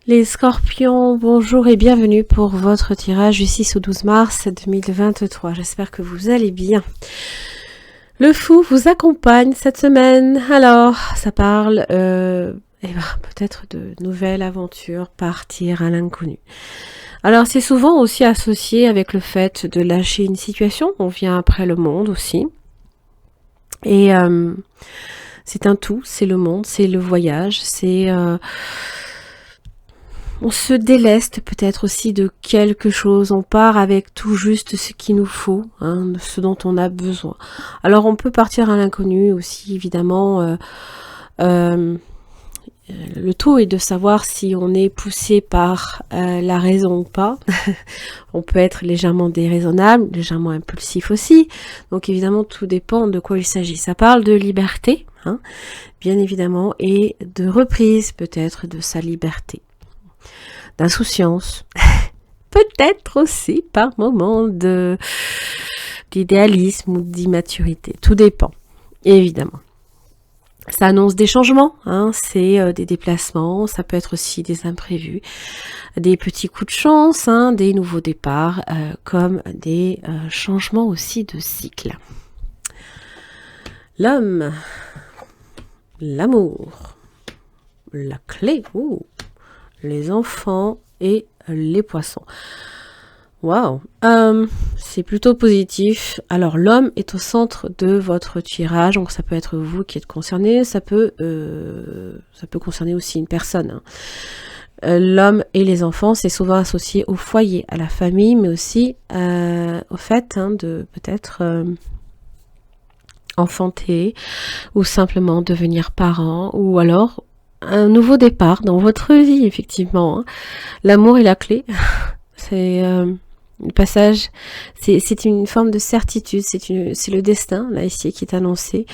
Les scorpions, bonjour et bienvenue pour votre tirage du 6 au 12 mars 2023. J'espère que vous allez bien. Le fou vous accompagne cette semaine. Alors, ça parle peut-être de nouvelles aventures, partir à l'inconnu. Alors, c'est souvent aussi associé avec le fait de lâcher une situation. On vient après le monde aussi. Et c'est un tout, c'est le monde, c'est le voyage, c'est... on se déleste peut-être aussi de quelque chose, on part avec tout juste ce qu'il nous faut, ce dont on a besoin. Alors on peut partir à l'inconnu aussi, évidemment. Le tout est de savoir si on est poussé par la raison ou pas. On peut être légèrement déraisonnable, légèrement impulsif aussi. Donc évidemment, tout dépend de quoi il s'agit. Ça parle de liberté, bien évidemment, et de reprise peut-être de sa liberté. D'insouciance, peut-être aussi par moments d'idéalisme ou d'immaturité. Tout dépend, évidemment. Ça annonce des changements, c'est des déplacements, ça peut être aussi des imprévus, des petits coups de chance, des nouveaux départs, comme des changements aussi de cycle. L'homme, l'amour, la clé, les enfants et les poissons. Waouh, c'est plutôt positif. Alors l'homme est au centre de votre tirage, donc ça peut être vous qui êtes concerné, ça peut concerner aussi une personne. L'homme et les enfants, c'est souvent associé au foyer, à la famille, mais aussi au fait de peut-être enfanter ou simplement devenir parent, ou alors un nouveau départ dans votre vie, effectivement. L'amour est la clé. C'est le passage, c'est une forme de certitude, c'est le destin, là, ici, qui est annoncé,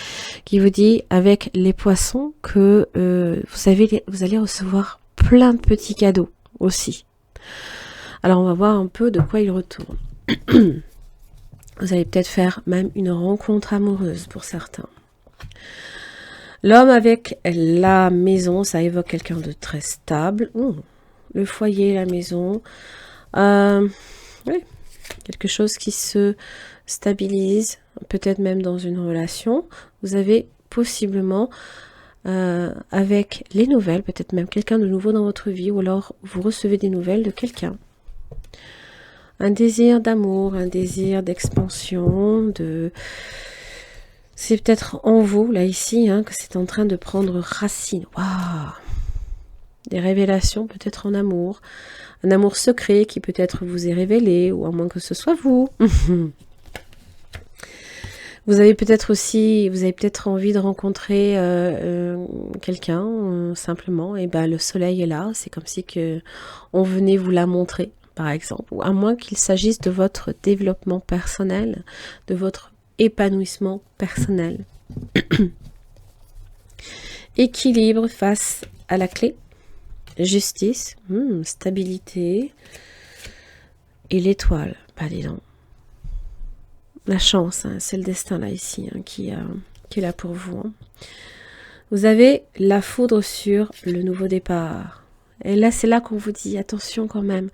qui vous dit, avec les poissons, que vous allez recevoir plein de petits cadeaux, aussi. Alors, on va voir un peu de quoi il retourne. Vous allez peut-être faire même une rencontre amoureuse, pour certains. L'homme avec la maison, ça évoque quelqu'un de très stable. Le foyer, la maison. Oui, quelque chose qui se stabilise, peut-être même dans une relation. Vous avez possiblement, avec les nouvelles, peut-être même quelqu'un de nouveau dans votre vie, ou alors vous recevez des nouvelles de quelqu'un. Un désir d'amour, un désir d'expansion, c'est peut-être en vous, là, ici, que c'est en train de prendre racine. Waouh! Des révélations, peut-être en amour. Un amour secret qui peut-être vous est révélé, ou à moins que ce soit vous. Vous avez peut-être envie de rencontrer quelqu'un, simplement, et le soleil est là, c'est comme si on venait vous la montrer, par exemple. Ou à moins qu'il s'agisse de votre développement personnel, de votre épanouissement personnel. Équilibre face à la clé. Justice, stabilité et l'étoile, dis donc. La chance, c'est le destin là ici qui est là pour vous. Vous avez la foudre sur le nouveau départ. Et là, c'est là qu'on vous dit attention quand même.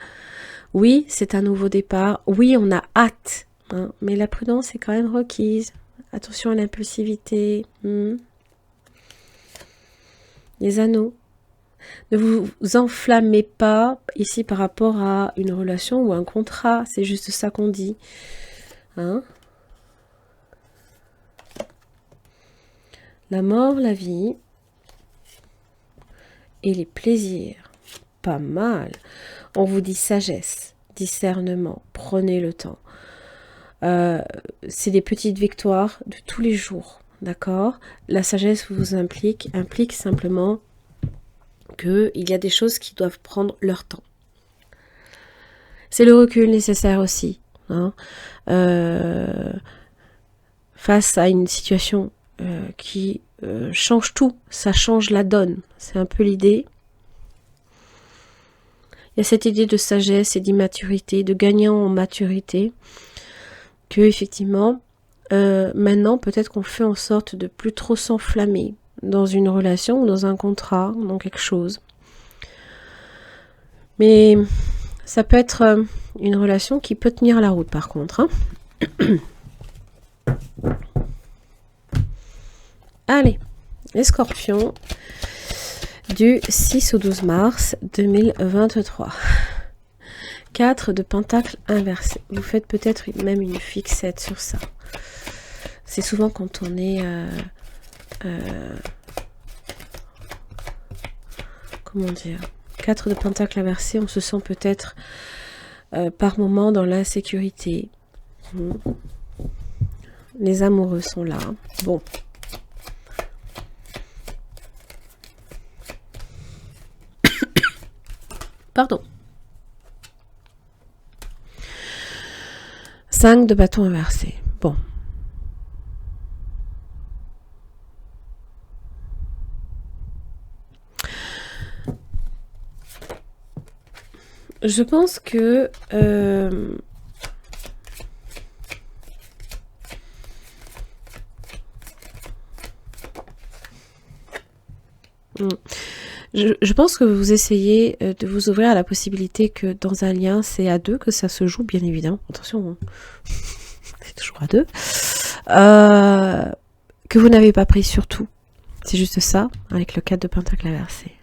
Oui, c'est un nouveau départ. Oui, on a hâte, mais la prudence est quand même requise. Attention à l'impulsivité. Les anneaux. Ne vous enflammez pas ici par rapport à une relation ou un contrat. C'est juste ça qu'on dit. La mort, la vie et les plaisirs. Pas mal. On vous dit sagesse, discernement. Prenez le temps. C'est des petites victoires de tous les jours. D'accord ? La sagesse vous implique simplement qu'il y a des choses qui doivent prendre leur temps. C'est le recul nécessaire aussi. Face à une situation qui change tout, ça change la donne. C'est un peu l'idée. Il y a cette idée de sagesse et d'immaturité, de gagnant en maturité, que effectivement, maintenant, peut-être qu'on fait en sorte de plus trop s'enflammer dans une relation ou dans un contrat, dans quelque chose. Mais ça peut être une relation qui peut tenir la route par contre. Hein. Allez, les scorpions, du 6 au 12 mars 2023. 4 de pentacles inversés. Vous faites peut-être même une fixette sur ça. C'est souvent quand on est... comment dire, 4 de pentacles inversés, on se sent peut-être par moment dans l'insécurité. Les amoureux sont là. Bon. Pardon. 5 de bâton inversé. Bon. Je pense que je pense que vous essayez de vous ouvrir à la possibilité que dans un lien, c'est à deux que ça se joue, bien évidemment. Attention, hein. C'est toujours à deux. Que vous n'avez pas pris sur tout. C'est juste ça, avec le 4 de pentacle inversé.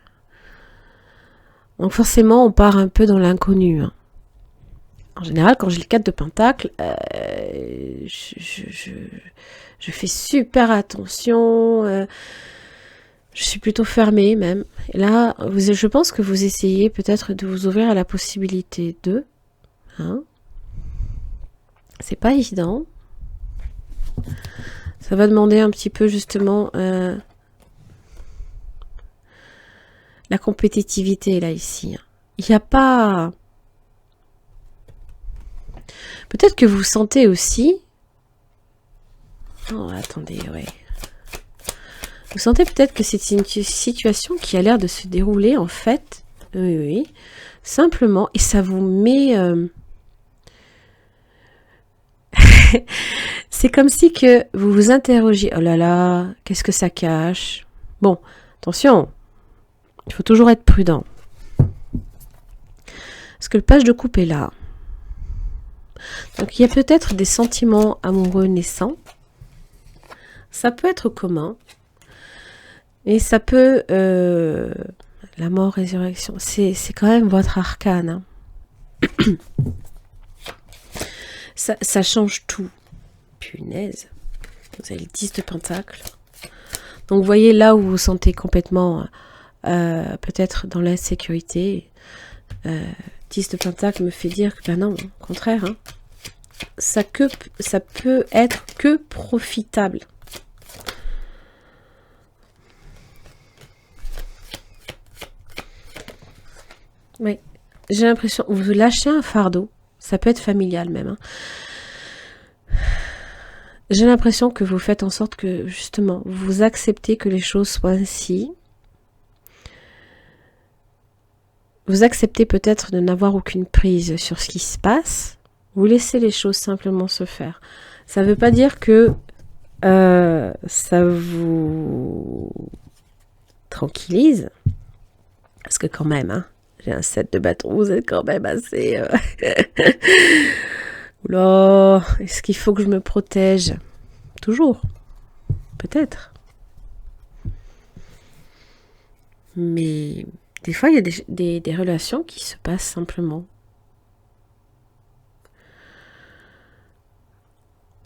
Donc forcément, on part un peu dans l'inconnu. Hein. En général, quand j'ai le 4 de pentacle, je fais super attention. Je suis plutôt fermée même. Et là, je pense que vous essayez peut-être de vous ouvrir à la possibilité de. Hein. C'est pas évident. Ça va demander un petit peu justement la compétitivité là ici. Il n'y a pas... Peut-être que vous sentez aussi... Oh, attendez, ouais. Vous sentez peut-être que c'est une situation qui a l'air de se dérouler en fait. Oui. Simplement. Et ça vous met... C'est comme si que vous vous interrogez. Oh là là, qu'est-ce que ça cache? Bon, attention. Il faut toujours être prudent. Parce que le page de coupe est là. Donc il y a peut-être des sentiments amoureux naissants. Ça peut être commun. Et ça peut... la mort, résurrection. C'est quand même votre arcane. Hein. Ça change tout. Punaise. Vous avez le 10 de pentacle. Donc vous voyez là où vous vous sentez complètement... peut-être dans l'insécurité. 10 de pentacle me fait dire que ben non, au contraire, hein, ça peut être que profitable. Oui, j'ai l'impression, vous lâchez un fardeau, ça peut être familial même. Hein. J'ai l'impression que vous faites en sorte que justement, vous acceptez que les choses soient ainsi. Vous acceptez peut-être de n'avoir aucune prise sur ce qui se passe. Vous laissez les choses simplement se faire. Ça ne veut pas dire que ça vous tranquillise. Parce que quand même, hein, j'ai un 7 de bâton, vous êtes quand même assez... Oula, est-ce qu'il faut que je me protège? Toujours. Peut-être. Mais... Des fois, il y a des relations qui se passent simplement.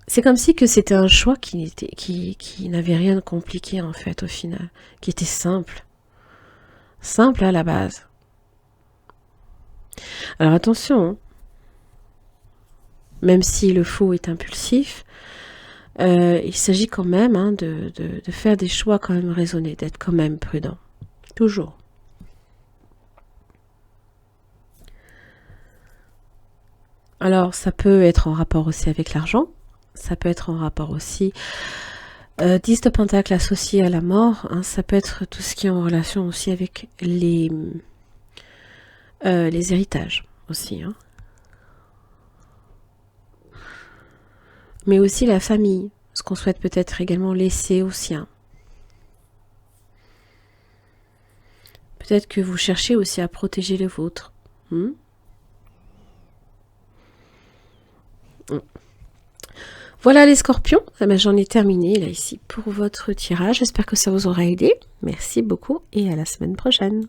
C'est comme si que c'était un choix qui n'avait rien de compliqué en fait au final, qui était simple. Simple à la base. Alors attention, hein. Même si le faux est impulsif, il s'agit quand même hein, de faire des choix quand même raisonnés, d'être quand même prudent. Toujours. Alors, ça peut être en rapport aussi avec l'argent. Ça peut être en rapport aussi... 10 de pentacle associé à la mort. Hein, ça peut être tout ce qui est en relation aussi avec les héritages aussi. Hein. Mais aussi la famille. Ce qu'on souhaite peut-être également laisser aux siens. Peut-être que vous cherchez aussi à protéger le vôtre. Hmm. Voilà les scorpions, eh ben, j'en ai terminé là ici pour votre tirage. J'espère que ça vous aura aidé. Merci beaucoup et à la semaine prochaine.